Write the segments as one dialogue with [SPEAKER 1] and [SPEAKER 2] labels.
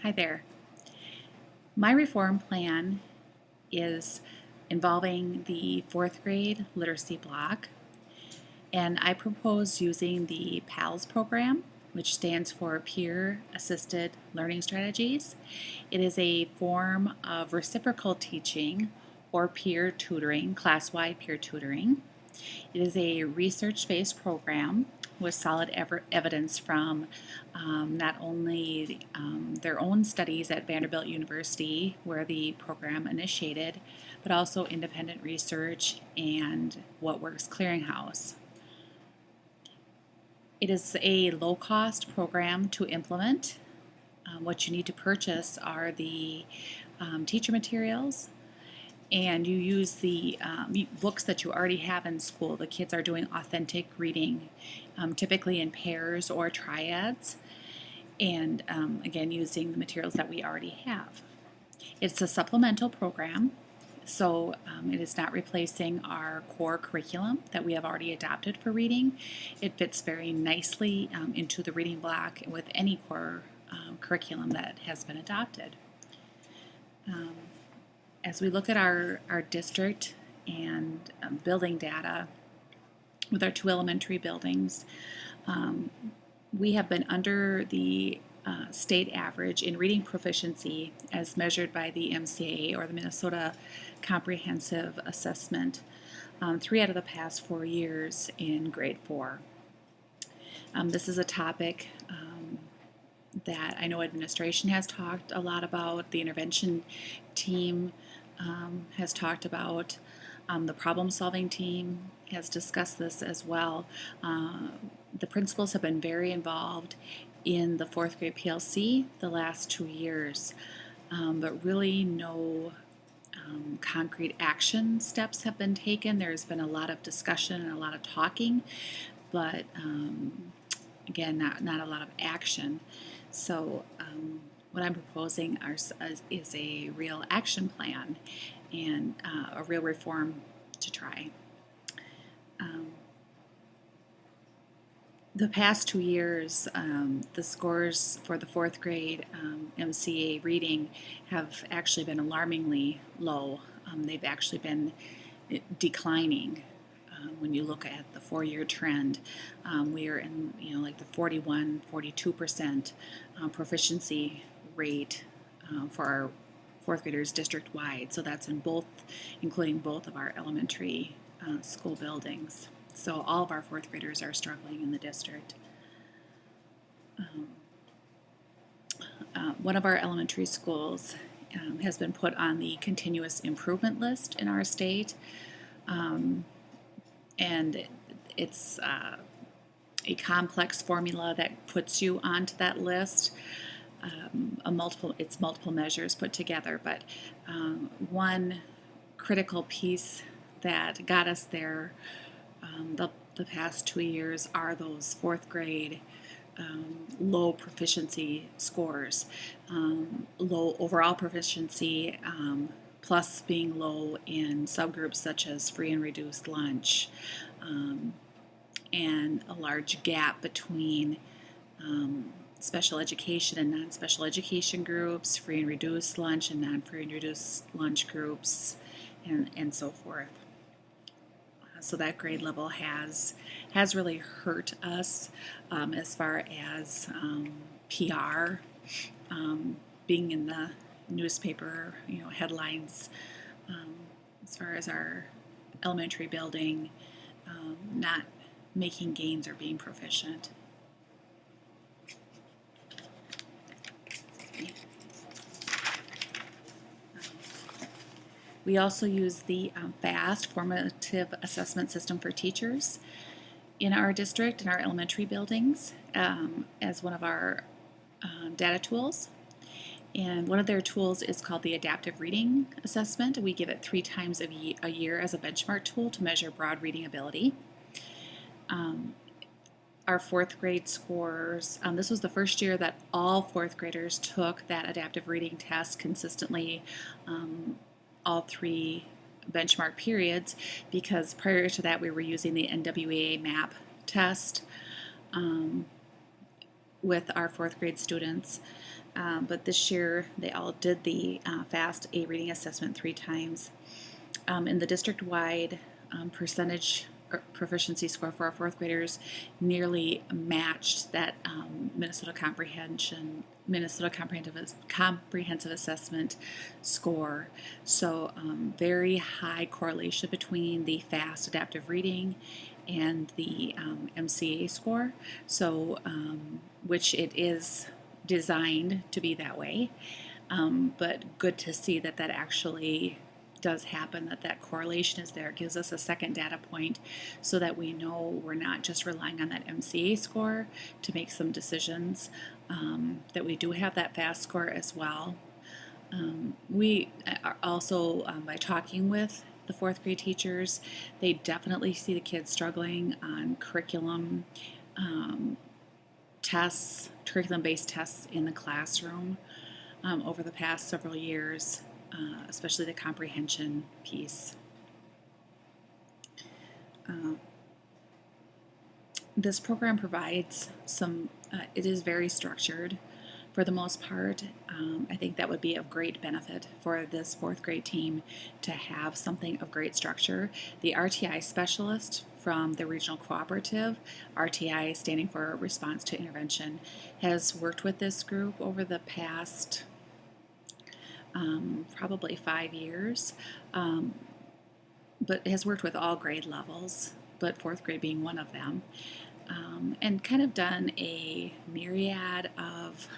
[SPEAKER 1] Hi there. My reform plan is involving the fourth grade literacy block, and I propose using the PALS program, which stands for Peer Assisted Learning Strategies. It is a form of reciprocal teaching or peer tutoring, class-wide peer tutoring. It is a research-based program with solid evidence from not only their own studies at Vanderbilt University, where the program initiated, but also independent research and What Works Clearinghouse. It is a low-cost program to implement. What you need to purchase are the teacher materials, and you use the books that you already have in school. The kids are doing authentic reading, typically in pairs or triads, and again using the materials that we already have. It's a supplemental program, so it is not replacing our core curriculum that we have already adopted for reading. It fits very nicely into the reading block with any core curriculum that has been adopted. As we look at our district and building data with our two elementary buildings, we have been under the state average in reading proficiency as measured by the MCAA, or the Minnesota Comprehensive Assessment, 3 out of the past 4 years in grade 4. This is a topic that I know administration has talked a lot about, the intervention team has talked about, the problem-solving team has discussed this as well. The principals have been very involved in the fourth grade PLC the last 2 years, but really no concrete action steps have been taken. There's been a lot of discussion and a lot of talking, but again, not a lot of action. So what I'm proposing is a real action plan and a real reform to try. The past 2 years, the scores for the fourth grade MCA reading have actually been alarmingly low. They've actually been declining. When you look at the 4-year trend, we are in like the 41-42% proficiency rate for our fourth graders district wide. So that's including both of our elementary school buildings. So all of our fourth graders are struggling in the district. One of our elementary schools has been put on the continuous improvement list in our state, and it's a complex formula that puts you onto that list. It's multiple measures put together, but one critical piece that got us there the past 2 years are those fourth grade low proficiency scores, low overall proficiency, plus being low in subgroups such as free and reduced lunch, and a large gap between special education and non-special education groups, free and reduced lunch and non-free and reduced lunch groups, and so forth. So that grade level has really hurt us as far as PR, being in the newspaper, headlines, as far as our elementary building not making gains or being proficient. We also use the FAST, Formative Assessment System for Teachers, in our district, in our elementary buildings, as one of our data tools. And one of their tools is called the Adaptive Reading Assessment. We give it 3 times a year as a benchmark tool to measure broad reading ability. Our fourth grade scores, this was the first year that all fourth graders took that adaptive reading test consistently, all 3 benchmark periods, because prior to that we were using the NWEA MAP test, with our fourth grade students. But this year they all did the FAST A reading assessment 3 times. In the district-wide percentage proficiency score for our fourth graders nearly matched that Minnesota Comprehensive Assessment score. So very high correlation between the FAST adaptive reading and the MCA score. So which it is designed to be that way, but good to see that that actually does happen, that correlation is there. It gives us a second data point so that we know we're not just relying on that MCA score to make some decisions, that we do have that FAST score as well. We are also, by talking with the fourth grade teachers, they definitely see the kids struggling on curriculum tests, curriculum-based tests in the classroom over the past several years. Especially the comprehension piece. This program provides some, it is very structured for the most part. I think that would be of great benefit for this fourth grade team to have something of great structure. The RTI specialist from the regional cooperative, RTI standing for Response to Intervention, has worked with this group over the past probably 5 years, but has worked with all grade levels, but fourth grade being one of them, and kind of done a myriad of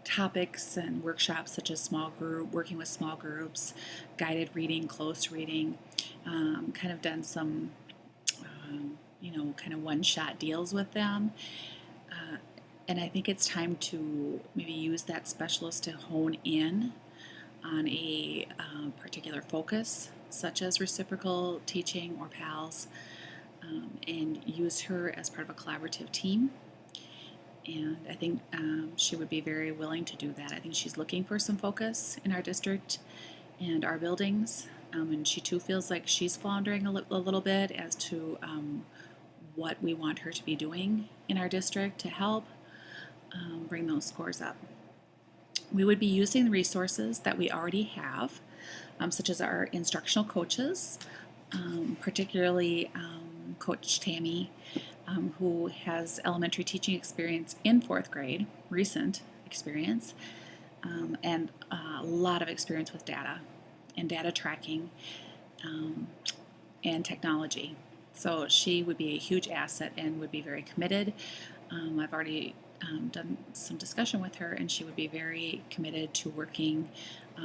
[SPEAKER 1] topics and workshops such as working with small groups, guided reading, close reading, kind of done some, kind of one-shot deals with them. And I think it's time to maybe use that specialist to hone in on a particular focus, such as reciprocal teaching or PALS, and use her as part of a collaborative team. And I think she would be very willing to do that. I think she's looking for some focus in our district and our buildings, and she too feels like she's floundering a little bit as to what we want her to be doing in our district to help bring those scores up. We would be using the resources that we already have, such as our instructional coaches, particularly Coach Tammy, who has elementary teaching experience in fourth grade, recent experience, and a lot of experience with data and data tracking and technology. So she would be a huge asset and would be very committed. I've already done some discussion with her, and she would be very committed to working,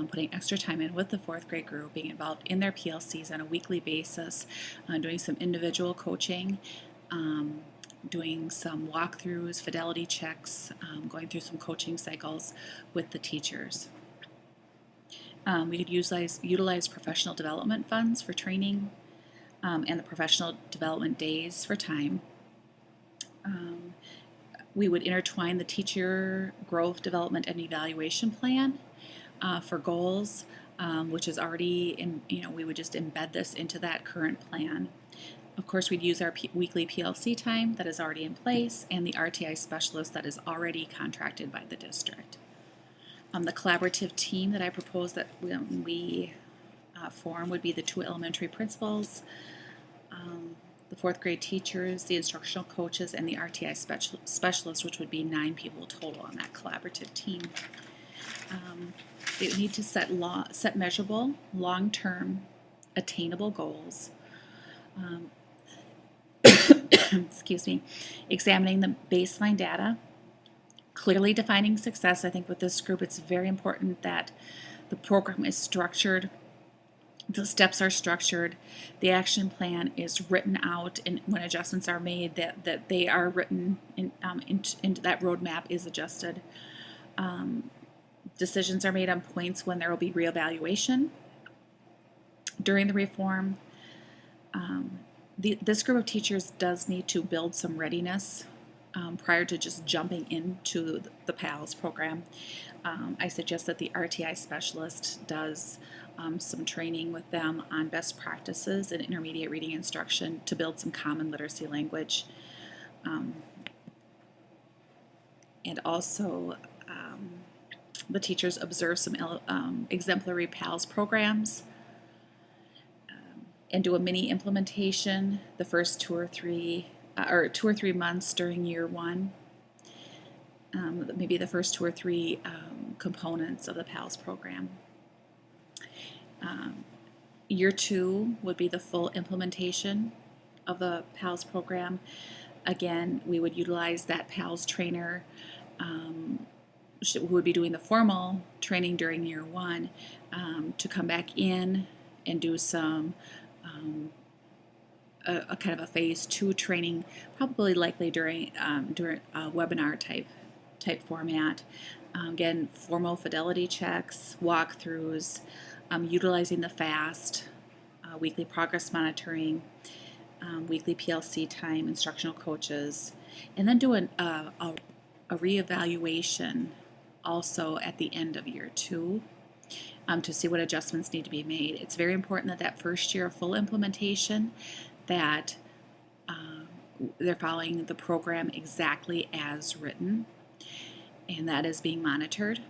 [SPEAKER 1] putting extra time in with the fourth grade group, being involved in their PLCs on a weekly basis, doing some individual coaching, doing some walkthroughs, fidelity checks, going through some coaching cycles with the teachers. We could utilize professional development funds for training, and the professional development days for time. We would intertwine the teacher growth, development, and evaluation plan for goals, which is already in, we would just embed this into that current plan. Of course, we'd use our weekly PLC time that is already in place and the RTI specialist that is already contracted by the district. The collaborative team that I propose that we form would be the 2 elementary principals, the fourth grade teachers, the instructional coaches, and the RTI specialist, which would be 9 people total on that collaborative team. They would need to set measurable, long-term, attainable goals. Excuse me. Examining the baseline data, clearly defining success. I think with this group, it's very important that the program is structured. The steps are structured, the action plan is written out, and when adjustments are made, that they are written into that roadmap is adjusted. Decisions are made on points when there will be reevaluation during the reform. This group of teachers does need to build some readiness prior to just jumping into the PALS program. I suggest that the RTI specialist does some training with them on best practices in intermediate reading instruction to build some common literacy language. and also the teachers observe some exemplary PALS programs and do a mini implementation the first 2 or 3 months during year one. Maybe the first 2 or 3 components of the PALS program. Year two would be the full implementation of the PALS program. Again, we would utilize that PALS trainer who would be doing the formal training during year one to come back in and do some a kind of a phase two training, probably likely during a webinar type format. Again, formal fidelity checks, walkthroughs, utilizing the FAST, weekly progress monitoring, weekly PLC time, instructional coaches, and then do a reevaluation also at the end of year two to see what adjustments need to be made. It's very important that first year of full implementation that they're following the program exactly as written, and that is being monitored.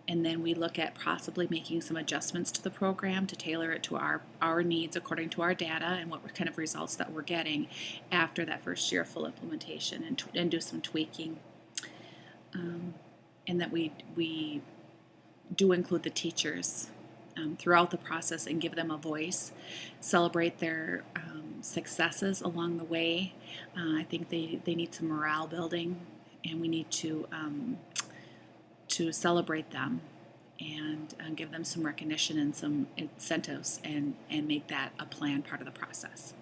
[SPEAKER 1] And then we look at possibly making some adjustments to the program to tailor it to our needs according to our data and what kind of results that we're getting after that first year of full implementation, and do some tweaking. And that we do include the teachers throughout the process and give them a voice, celebrate their successes along the way. I think they need some morale building, and we need to celebrate them and give them some recognition and some incentives, and make that a planned part of the process.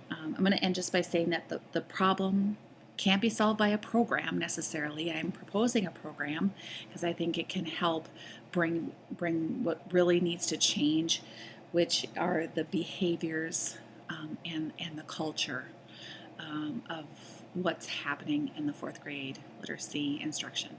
[SPEAKER 1] I'm going to end just by saying that the problem can't be solved by a program necessarily. I'm proposing a program because I think it can help bring what really needs to change, which are the behaviors and the culture of what's happening in the fourth grade literacy instruction.